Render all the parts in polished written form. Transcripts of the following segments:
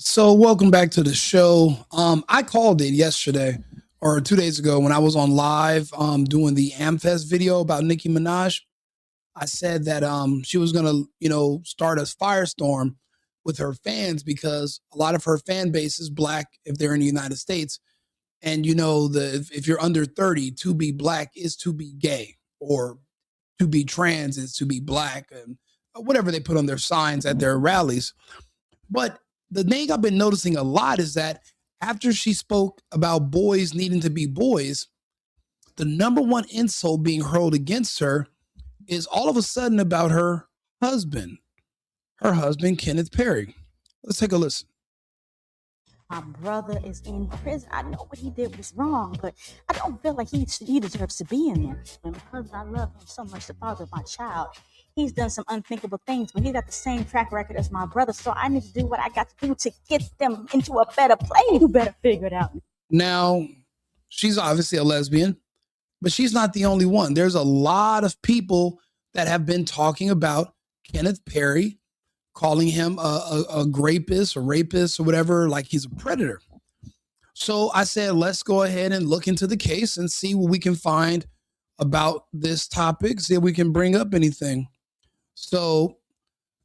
So welcome back to the show. I called it yesterday or 2 days ago when I was on live doing the AMFest video about Nicki Minaj. I said that she was gonna, start a firestorm with her fans because a lot of her fan base is black if they're in the United States. And if you're under 30, to be black is to be gay, or to be trans is to be black, and whatever they put on their signs at their rallies. But the thing I've been noticing a lot is that after she spoke about boys needing to be boys, the number one insult being hurled against her is all of a sudden about her husband, Kenneth Perry. Let's take a listen. My brother is in prison. I know what he did was wrong, but I don't feel like he deserves to be in there. And because I love him so much, the father of my child, he's done some unthinkable things, but he got the same track record as my brother. So I need to do what I got to do to get them into a better place. You better figure it out. Now, she's obviously a lesbian, but she's not the only one. There's a lot of people that have been talking about Kenneth Perry, calling him a rapist or whatever, like he's a predator. So I said, let's go ahead and look into the case and see what we can find about this topic, see if we can bring up anything. So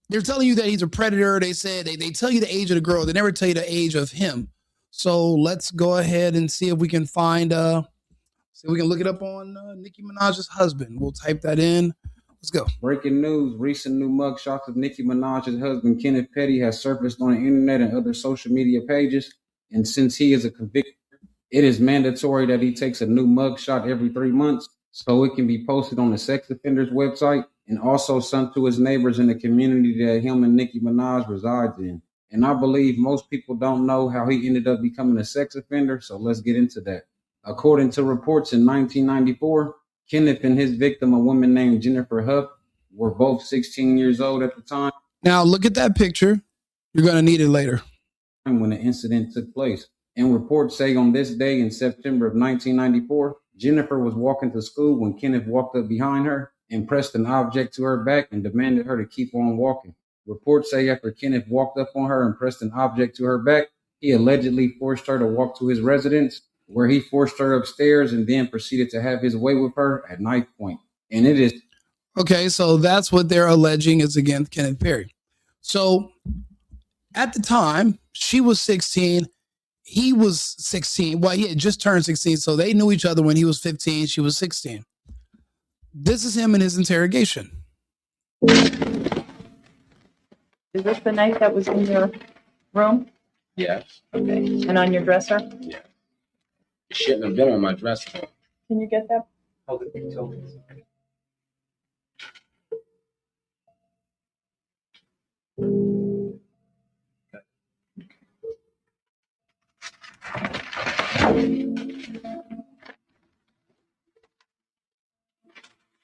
they're telling you that he's a predator. They said they tell you the age of the girl. They never tell you the age of him. So let's go ahead and see if we can find, see if we can look it up on Nicki Minaj's husband. We'll type that in. Let's go. Breaking news, recent new mugshots of Nicki Minaj's husband, Kenneth Petty, has surfaced on the internet and other social media pages. And since he is a convicted, it is mandatory that he takes a new mugshot every 3 months so it can be posted on the sex offender's website and also sent to his neighbors in the community that him and Nicki Minaj resides in. And I believe most people don't know how he ended up becoming a sex offender, so let's get into that. According to reports in 1994, Kenneth and his victim, a woman named Jennifer Huff, were both 16 years old at the time. Now look at that picture. You're going to need it later. When the incident took place. And reports say on this day in September of 1994, Jennifer was walking to school when Kenneth walked up behind her and pressed an object to her back and demanded her to keep on walking. Reports say after Kenneth walked up on her and pressed an object to her back, he allegedly forced her to walk to his residence, where he forced her upstairs and then proceeded to have his way with her at knife point. And it is... Okay, so that's what they're alleging is against Kenneth Perry. So at the time, she was 16. He was 16. Well, he had just turned 16, so they knew each other when he was 15. She was 16. This is him in his interrogation. Is this the knife that was in your room? Yes. Okay. And on your dresser? Yeah. It shouldn't have been on my dresser. Can you get that? Hold it, hold it.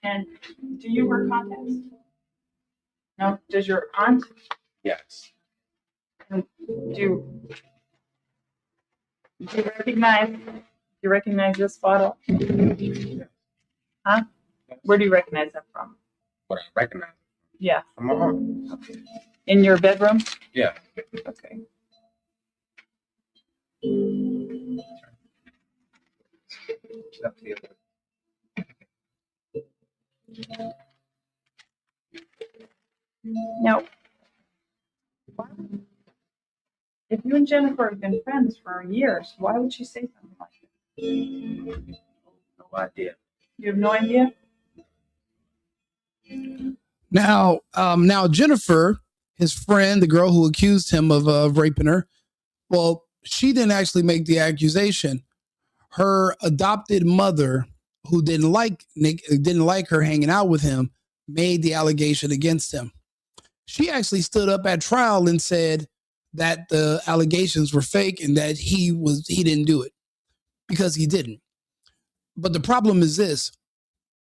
And do you wear contacts? No. Does your aunt? Yes. Do you recognize this photo? Huh? Where do you recognize that from? What I recognize Yeah. from my aunt. Okay. In your bedroom? Yeah. Okay. Now, if you and Jennifer have been friends for years, why would she say something like that? No idea. You have no idea? Now Jennifer, his friend, the girl who accused him of raping her, well, she didn't actually make the accusation. Her adopted mother, who didn't like her hanging out with him, made the allegation against him. She actually stood up at trial and said that the allegations were fake and that he didn't do it because he didn't. But the problem is this: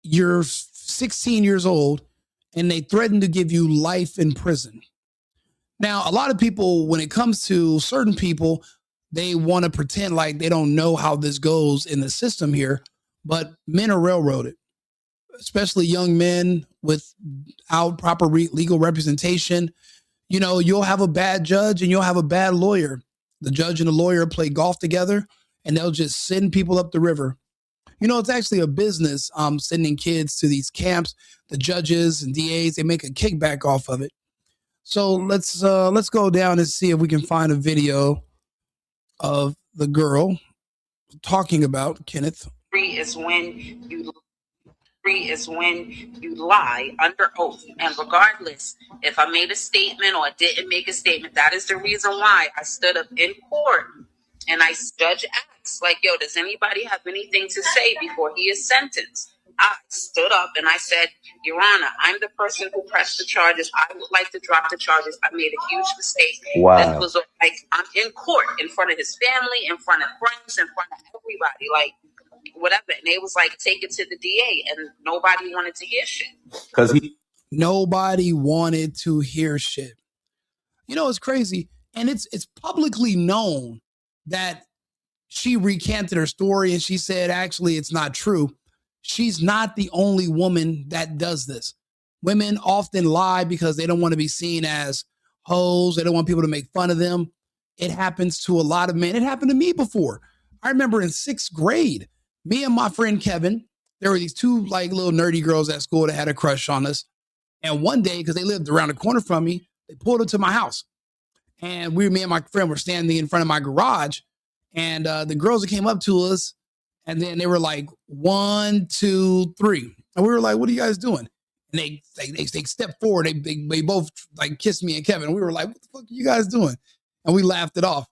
you're 16 years old and they threaten to give you life in prison. Now, a lot of people, when it comes to certain people, they want to pretend like they don't know how this goes in the system here, but men are railroaded, especially young men without proper legal representation. You know, you'll have a bad judge and you'll have a bad lawyer. The judge and the lawyer play golf together and they'll just send people up the river. You know, it's actually a business sending kids to these camps. The judges and DAs, they make a kickback off of it. So let's go down and see if we can find a video of the girl talking about Kenneth. Is when you lie under oath, and regardless if I made a statement or I didn't make a statement, that is the reason why I stood up in court and judge asked, like, yo, does anybody have anything to say before he is sentenced? I stood up and I said, Your Honor, I'm the person who pressed the charges. I would like to drop the charges. I made a huge mistake. Wow. This was like, I'm in court in front of his family, in front of friends, in front of everybody, like whatever. And they was like, take it to the DA, and nobody wanted to hear shit. Nobody wanted to hear shit. You know, it's crazy. And it's publicly known that she recanted her story and she said, actually, it's not true. She's not the only woman that does this. Women often lie because they don't want to be seen as hoes. They don't want people to make fun of them. It happens to a lot of men. It happened to me before. I remember in 6th grade, me and my friend Kevin, there were these two like little nerdy girls at school that had a crush on us. And one day, because they lived around the corner from me, they pulled up to my house. And me and my friend were standing in front of my garage. And the girls that came up to us, and then they were like, 1, 2, 3. And we were like, what are you guys doing? And they stepped forward. They both like kissed me and Kevin. And we were like, what the fuck are you guys doing? And we laughed it off.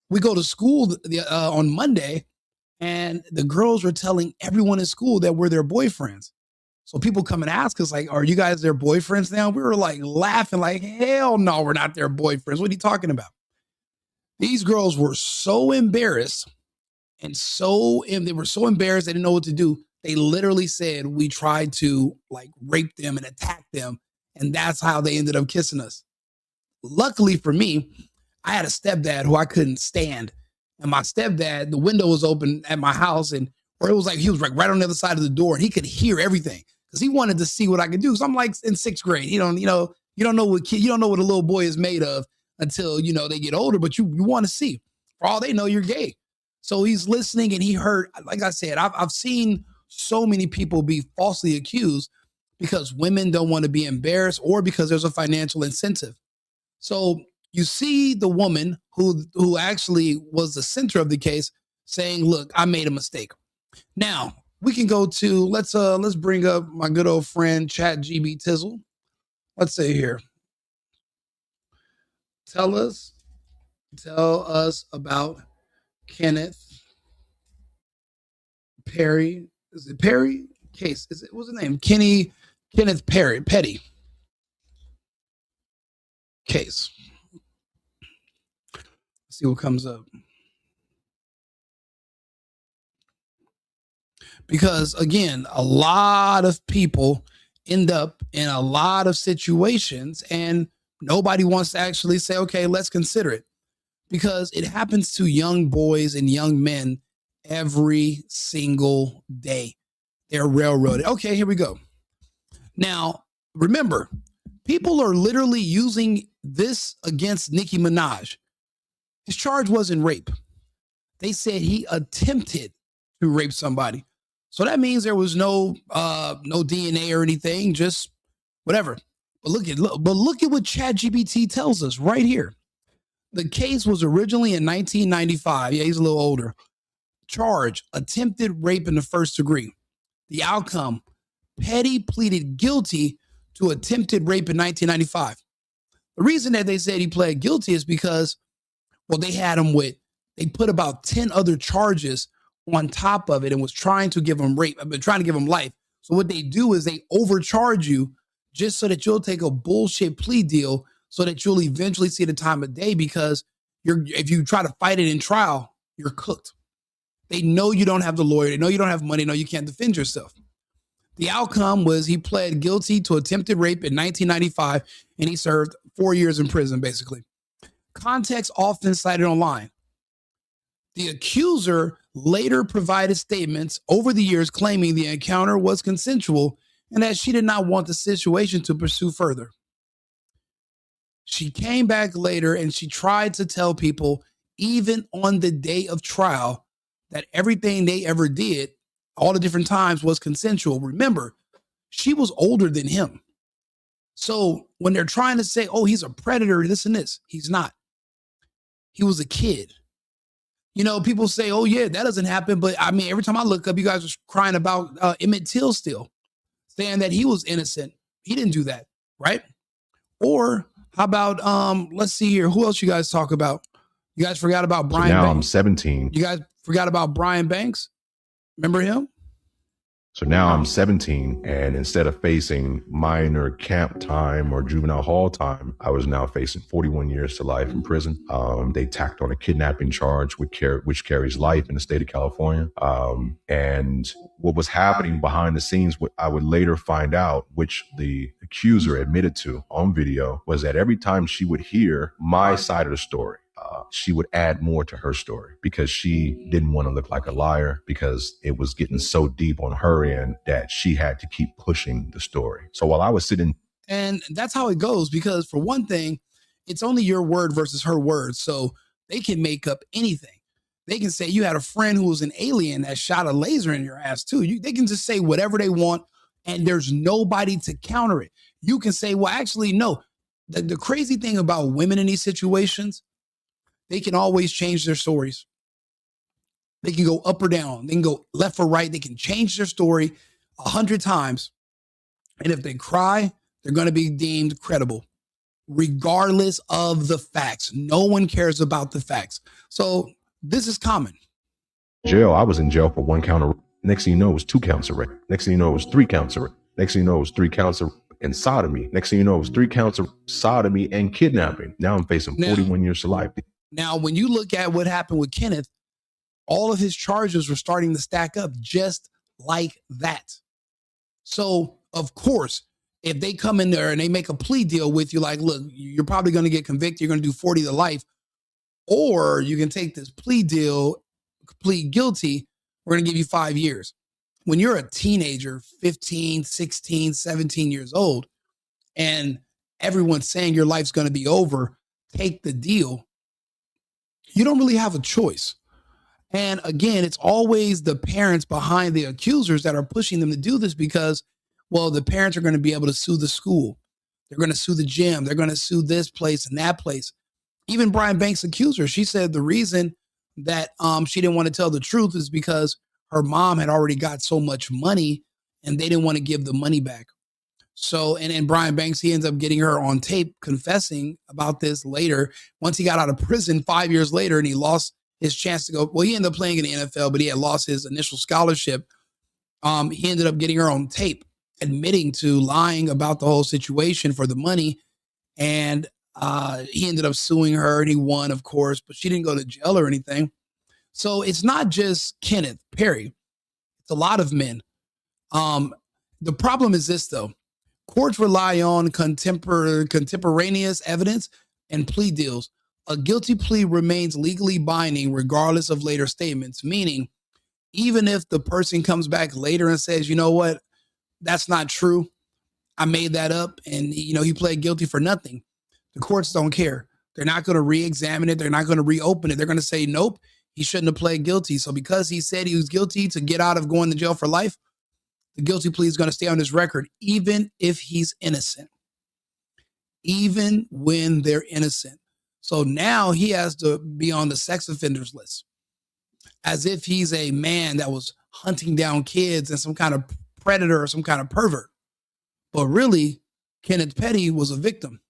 We go to school on Monday, and the girls were telling everyone in school that we're their boyfriends. So people come and ask us, like, are you guys their boyfriends now? We were like laughing, like, hell no, we're not their boyfriends. What are you talking about? These girls were so embarrassed and they were so embarrassed they didn't know what to do. They literally said we tried to like rape them and attack them. And that's how they ended up kissing us. Luckily for me, I had a stepdad who I couldn't stand. And my stepdad, the window was open at my house, and or it was like he was like right on the other side of the door, and he could hear everything because he wanted to see what I could do. So I'm like in 6th grade. You don't know what a little boy is made of until they get older, but you want to see. For all they know, you're gay. So he's listening, and he heard, like I said, I've seen so many people be falsely accused because women don't want to be embarrassed or because there's a financial incentive. So you see the woman who actually was the center of the case saying, look, I made a mistake. Now we can go to, let's bring up my good old friend, ChatGB Tizzle. Let's say here. Tell us about Kenneth Perry. Is it Perry case? What's the name? Kenneth Perry Petty case. Let's see what comes up. Because again, a lot of people end up in a lot of situations and nobody wants to actually say, okay, let's consider it. Because it happens to young boys and young men every single day. They're railroaded. Okay, here we go. Now, remember, people are literally using this against Nicki Minaj. His charge wasn't rape. They said he attempted to rape somebody. So that means there was no DNA or anything, just whatever. But look at what ChatGPT tells us right here. The case was originally in 1995. Yeah, he's a little older. Charge, attempted rape in the first degree. The outcome, Petty pleaded guilty to attempted rape in 1995. The reason that they said he pled guilty is because, well, they put about 10 other charges on top of it and was trying to give him life. So what they do is they overcharge you just so that you'll take a bullshit plea deal so that you'll eventually see the time of day, because if you try to fight it in trial, you're cooked. They know you don't have the lawyer. They know you don't have money. They know you can't defend yourself. The outcome was he pled guilty to attempted rape in 1995, and he served 4 years in prison, basically. Context often cited online. The accuser later provided statements over the years claiming the encounter was consensual and that she did not want the situation to pursue further. She came back later and she tried to tell people, even on the day of trial, that everything they ever did, all the different times, was consensual. Remember, she was older than him. So when they're trying to say, oh, he's a predator, this and this, he's not. He was a kid. You know, people say, oh, yeah, that doesn't happen. But I mean, every time I look up, you guys are crying about Emmett Till still, saying that he was innocent. He didn't do that, right? Or how about, let's see here. Who else you guys talk about? You guys forgot about Brian Banks. Now I'm 17. You guys forgot about Brian Banks? Remember him? So now I'm 17, and instead of facing minor camp time or juvenile hall time, I was now facing 41 years to life in prison. They tacked on a kidnapping charge, which carries life in the state of California. And what was happening behind the scenes, what I would later find out, which the accuser admitted to on video, was that every time she would hear my side of the story, she would add more to her story because she didn't want to look like a liar, because it was getting so deep on her end that she had to keep pushing the story. So while I was sitting... And that's how it goes, because for one thing, it's only your word versus her word. So they can make up anything. They can say you had a friend who was an alien that shot a laser in your ass too. They can just say whatever they want and there's nobody to counter it. You can say, well, actually, no. The crazy thing about women in these situations, they can always change their stories. They can go up or down. They can go left or right. They can change their story 100 times. And if they cry, they're going to be deemed credible, regardless of the facts. No one cares about the facts. So this is common. Jail. I was in jail for 1 count of rape. Next thing you know, it was 2 counts of rape. Next thing you know, it was 3 counts of rape. Next thing you know, it was 3 counts of and sodomy. Next thing you know, it was 3 counts of sodomy and kidnapping. Now I'm facing 41 years to life. Now, when you look at what happened with Kenneth, all of his charges were starting to stack up just like that. So, of course, if they come in there and they make a plea deal with you, like, look, you're probably going to get convicted, you're going to do 40 to life, or you can take this plea deal, plead guilty, we're going to give you 5 years. When you're a teenager, 15, 16, 17 years old, and everyone's saying your life's going to be over, take the deal, you don't really have a choice. And again, it's always the parents behind the accusers that are pushing them to do this because, well, the parents are going to be able to sue the school. They're going to sue the gym. They're going to sue this place and that place. Even Brian Banks' accuser, she said the reason that she didn't want to tell the truth is because her mom had already got so much money and they didn't want to give the money back. So, and then Brian Banks, he ends up getting her on tape confessing about this later. Once he got out of prison 5 years later and he lost his chance to go, well, he ended up playing in the NFL, but he had lost his initial scholarship. He ended up getting her on tape, admitting to lying about the whole situation for the money. And he ended up suing her and he won, of course, but she didn't go to jail or anything. So it's not just Kenneth Perry. It's a lot of men. The problem is this, though. Courts rely on contemporaneous evidence and plea deals. A guilty plea remains legally binding regardless of later statements, meaning even if the person comes back later and says, you know what, that's not true, I made that up, and he pled guilty for nothing, the courts don't care. They're not going to re-examine it. They're not going to reopen it. They're going to say, nope, he shouldn't have pled guilty. So because he said he was guilty to get out of going to jail for life, the guilty plea is going to stay on his record, even if he's innocent, even when they're innocent. So now he has to be on the sex offenders list as if he's a man that was hunting down kids and some kind of predator or some kind of pervert. But really, Kenneth Petty was a victim.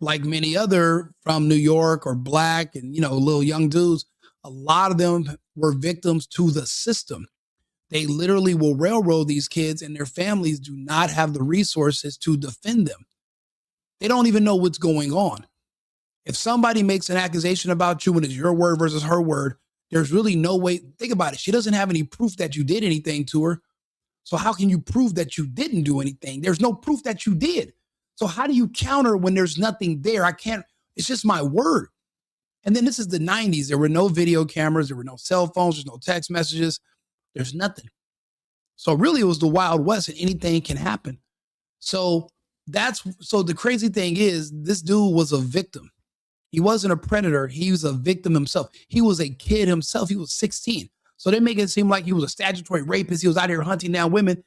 Like many other from New York or black and, little young dudes, a lot of them were victims to the system. They literally will railroad these kids and their families do not have the resources to defend them. They don't even know what's going on. If somebody makes an accusation about you and it's your word versus her word, there's really no way. Think about it. She doesn't have any proof that you did anything to her. So how can you prove that you didn't do anything? There's no proof that you did. So how do you counter when there's nothing there? It's just my word. And then this is the 90s. There were no video cameras. There were no cell phones. There's no text messages. There's nothing. So really it was the Wild West and anything can happen. So So the crazy thing is, this dude was a victim. He wasn't a predator. He was a victim himself. He was a kid himself. He was 16. So they make it seem like he was a statutory rapist. He was out here hunting down women,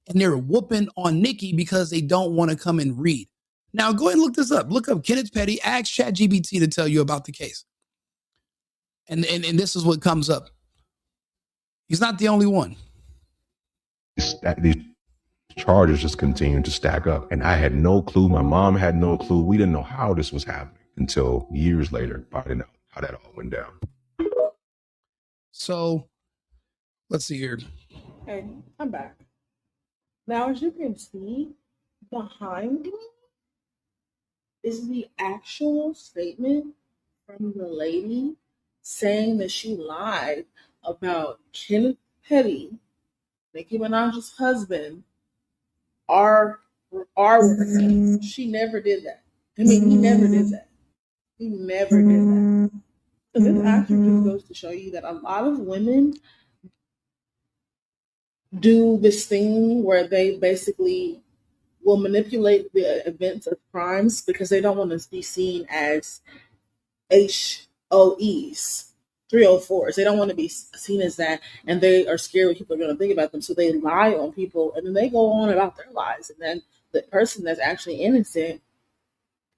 and they're whooping on Nicki because they don't want to come and read. Now go ahead and look this up. Look up Kenneth Petty. Ask ChatGPT to tell you about the case. And this is what comes up. He's not the only one. These charges just continue to stack up. And I had no clue. My mom had no clue. We didn't know how this was happening until years later, finding out how that all went down. So let's see here. Hey, I'm back. Now, as you can see, behind me is the actual statement from the lady saying that she lied about Kenneth Petty, Nicki Minaj's husband, our work. She never did that. I mean, he never did that. He never did that. So this actually just goes to show you that a lot of women do this thing where they basically will manipulate the events of crimes because they don't want to be seen as HOEs, 304s. They don't want to be seen as that, and they are scared what people are going to think about them. So they lie on people, and then they go on about their lies. And then the person that's actually innocent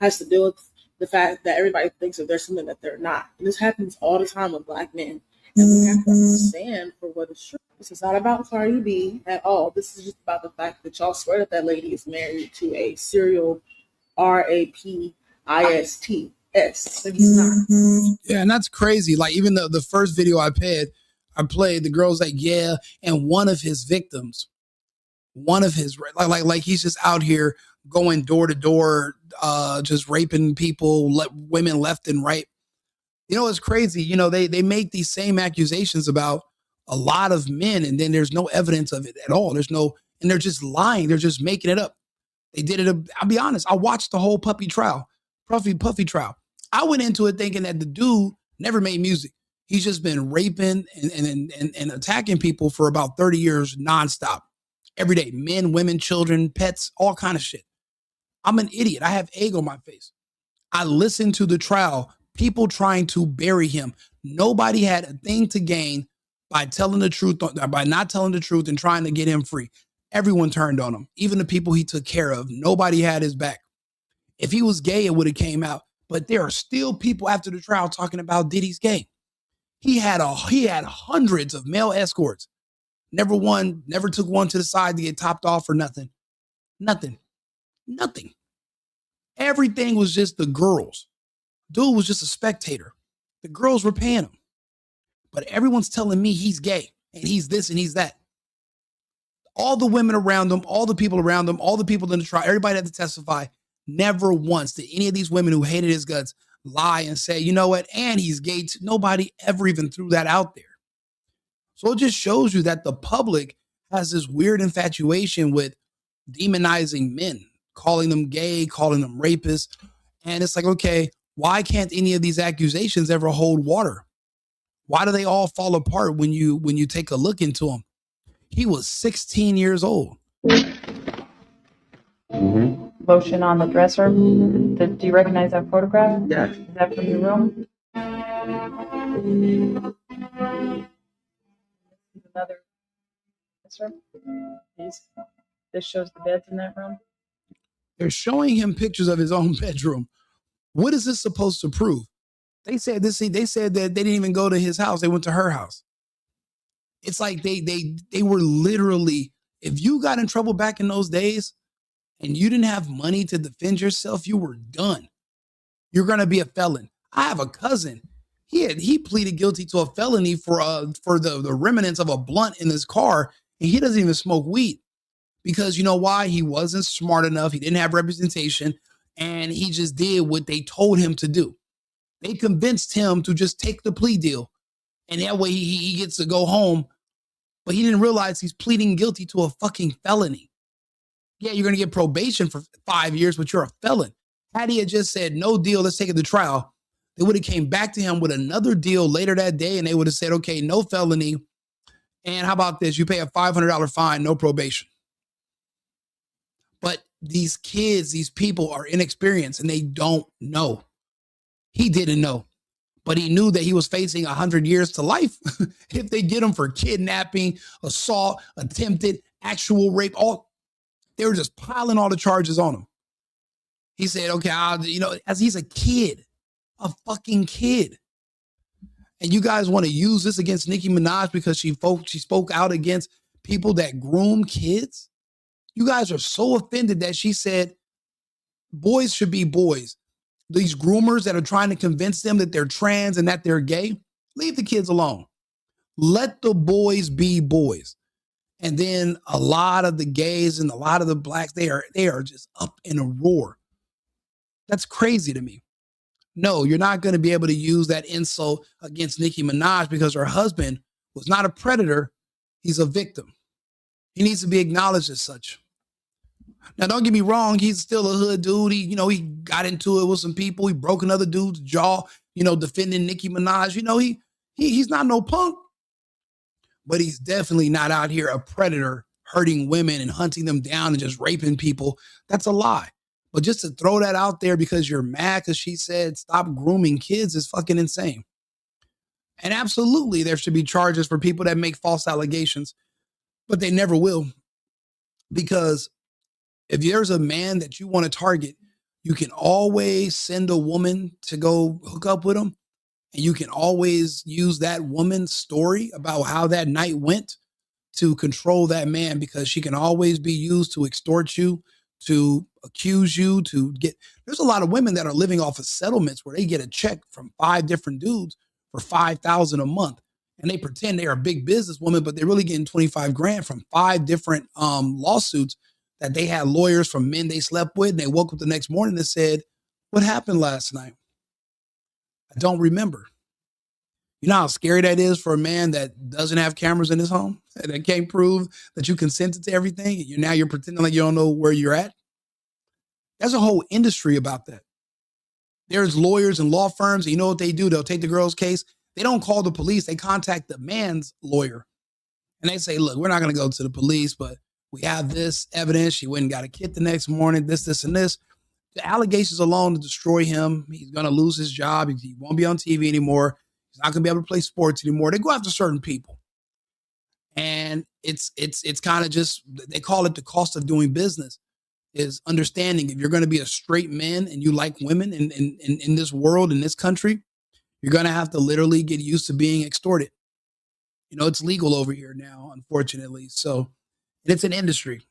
has to deal with the fact that everybody thinks that they're something that they're not. And this happens all the time with Black men. And we have to stand for what is true. This is not about Cardi B at all. This is just about the fact that y'all swear that lady is married to a serial rapist. And he's not. Yeah, and that's crazy. Like even the first video I played, the girl's like, yeah, and one of his victims, like he's just out here going door to door, just raping people, women left and right. You know, it's crazy. You know, they make these same accusations about a lot of men, and then there's no evidence of it at all. And they're just lying. They're just making it up. They did it. I'll be honest. I watched the whole Puffy trial. I went into it thinking that the dude never made music. He's just been raping and attacking people for about 30 years nonstop. Every day. Men, women, children, pets, all kind of shit. I'm an idiot. I have egg on my face. I listened to the trial. People trying to bury him. Nobody had a thing to gain by telling the truth, by not telling the truth and trying to get him free. Everyone turned on him. Even the people he took care of. Nobody had his back. If he was gay, it would have came out. But there are still people after the trial talking about Diddy's gay. He had hundreds of male escorts. Never took one to the side to get topped off or nothing. Nothing. Everything was just the girls. Dude was just a spectator. The girls were paying him. But everyone's telling me he's gay and he's this and he's that. All the women around him, all the people around him, all the people in the trial, everybody had to testify. Never once did any of these women who hated his guts lie and say, you know what, and he's gay too. Nobody ever even threw that out there. So it just shows you that the public has this weird infatuation with demonizing men, calling them gay, calling them rapists. And it's like, okay, why can't any of these accusations ever hold water? Why do they all fall apart when you take a look into them? He was 16 years old. Mm-hmm. Lotion on the dresser. Do you recognize that photograph? Yes. Is that from your room? Another dresser. This shows the beds in that room. They're showing him pictures of his own bedroom. What is this supposed to prove? They said that they didn't even go to his house. They went to her house. It's like they were literally, if you got in trouble back in those days and you didn't have money to defend yourself, you were done. You're going to be a felon. I have a cousin. He pleaded guilty to a felony for the remnants of a blunt in his car, and he doesn't even smoke weed because you know why? He wasn't smart enough. He didn't have representation, and he just did what they told him to do. They convinced him to just take the plea deal, and that way he gets to go home. But he didn't realize he's pleading guilty to a fucking felony. Yeah, you're going to get probation for 5 years, but you're a felon. Had he had just said, no deal, let's take it to trial, they would have came back to him with another deal later that day, and they would have said, okay, no felony, and how about this? You pay a $500 fine, no probation. But these kids, these people are inexperienced and they don't know. He didn't know, but he knew that he was facing 100 years to life if they get him for kidnapping, assault, attempted, actual rape. All they were just piling all the charges on him. He said, okay, as he's a kid, a fucking kid. And you guys want to use this against Nicki Minaj because she spoke out against people that groom kids? You guys are so offended that she said boys should be boys. These groomers that are trying to convince them that they're trans and that they're gay, leave the kids alone. Let the boys be boys. And then a lot of the gays and a lot of the blacks, they are just up in a roar. That's crazy to me. No, you're not going to be able to use that insult against Nicki Minaj because her husband was not a predator. He's a victim. He needs to be acknowledged as such. Now, don't get me wrong. He's still a hood dude. He got into it with some people. He broke another dude's jaw, defending Nicki Minaj. He's not no punk, but he's definitely not out here a predator, hurting women and hunting them down and just raping people. That's a lie. But just to throw that out there because you're mad because she said stop grooming kids is fucking insane. And absolutely, there should be charges for people that make false allegations, but they never will. Because if there's a man that you want to target, you can always send a woman to go hook up with him. And you can always use that woman's story about how that night went to control that man, because she can always be used to extort you, to accuse you, there's a lot of women that are living off of settlements where they get a check from 5 different dudes for $5,000 a month. And they pretend they are a big businesswoman, but they're really getting 25 grand from 5 different lawsuits that they had lawyers from men they slept with. And they woke up the next morning and said, what happened last night? I don't remember. You know how scary that is for a man that doesn't have cameras in his home, that can't prove that you consented to everything. Now you're pretending like you don't know where you're at. There's a whole industry about that. There's lawyers and law firms. And you know what they do? They'll take the girl's case. They don't call the police. They contact the man's lawyer. And they say, look, we're not going to go to the police, but we have this evidence. She went and got a kid the next morning, this, and this. The allegations alone to destroy him. He's going to lose his job. He won't be on TV anymore. He's not going to be able to play sports anymore. They go after certain people. And it's kind of just, they call it the cost of doing business, is understanding if you're going to be a straight man and you like women in this world, in this country, you're going to have to literally get used to being extorted. It's legal over here now, unfortunately. So it's an industry.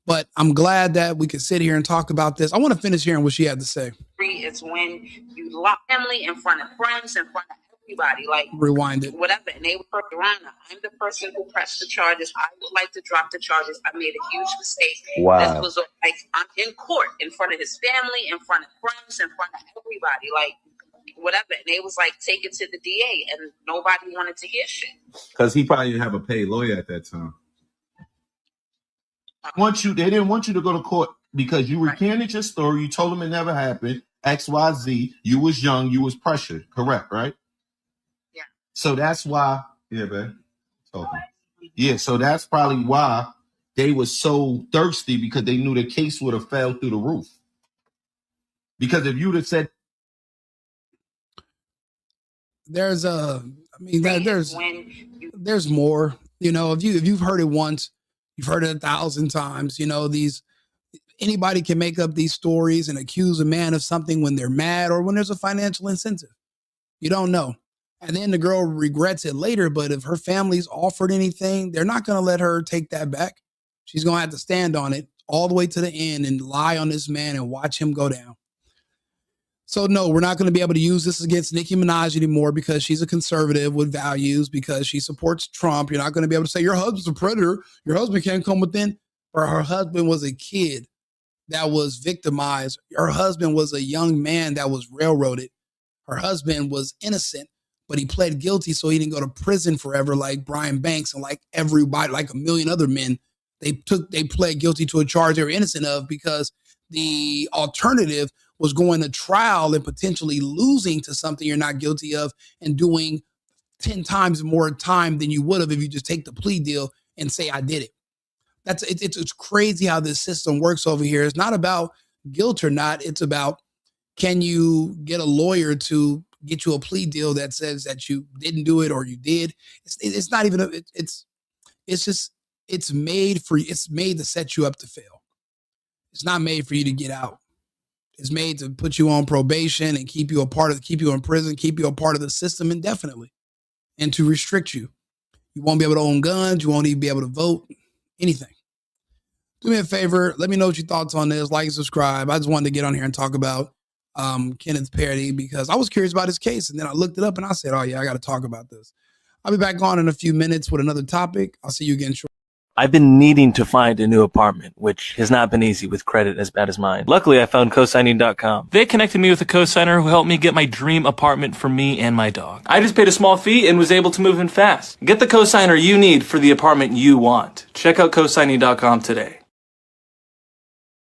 But I'm glad that we could sit here and talk about this. I want to finish hearing what she had to say. It's when you lock family in front of friends, in front of everybody, like rewind it, whatever. And they were around. I'm the person who pressed the charges. I would like to drop the charges. I made a huge mistake. Wow. This was like, I'm in court in front of his family, in front of friends, in front of everybody, like whatever. And they was like, take it to the DA, and nobody wanted to hear shit. Because he probably didn't have a paid lawyer at that time. They didn't want you to go to court because you recanted your story. You told them it never happened. XYZ. You was young. You was pressured. Correct, right? Yeah. So that's why. Yeah, man. Talking. Yeah. So that's probably why they were so thirsty, because they knew the case would have fell through the roof. Because if you'd have said, there's more. If you've heard it once, you've heard it 1,000 times. Anybody can make up these stories and accuse a man of something when they're mad or when there's a financial incentive. You don't know. And then the girl regrets it later, but if her family's offered anything, they're not going to let her take that back. She's going to have to stand on it all the way to the end and lie on this man and watch him go down. So no, we're not going to be able to use this against Nicki Minaj anymore because she's a conservative with values, because she supports Trump. You're not going to be able to say your husband's a predator. Your husband can't come within. Or her husband was a kid that was victimized. Her husband was a young man that was railroaded. Her husband was innocent, but he pled guilty, so he didn't go to prison forever like Brian Banks and like everybody, like a million other men. They pled guilty to a charge they were innocent of, because the alternative was going to trial and potentially losing to something you're not guilty of and doing 10 times more time than you would have if you just take the plea deal and say, I did it. It's crazy how this system works over here. It's not about guilt or not. It's about, can you get a lawyer to get you a plea deal that says that you didn't do it or you did? It's not even it's made to set you up to fail. It's not made for you to get out. It's made to put you on probation and keep you in prison, keep you a part of the system indefinitely, and to restrict you. You won't be able to own guns. You won't even be able to vote, anything. Do me a favor. Let me know what your thoughts on this. Like and subscribe. I just wanted to get on here and talk about Kenneth Perry because I was curious about his case. And then I looked it up and I said, oh yeah, I got to talk about this. I'll be back on in a few minutes with another topic. I'll see you again shortly. I've been needing to find a new apartment, which has not been easy with credit as bad as mine. Luckily, I found cosigning.com. They connected me with a cosigner who helped me get my dream apartment for me and my dog. I just paid a small fee and was able to move in fast. Get the cosigner you need for the apartment you want. Check out cosigning.com today.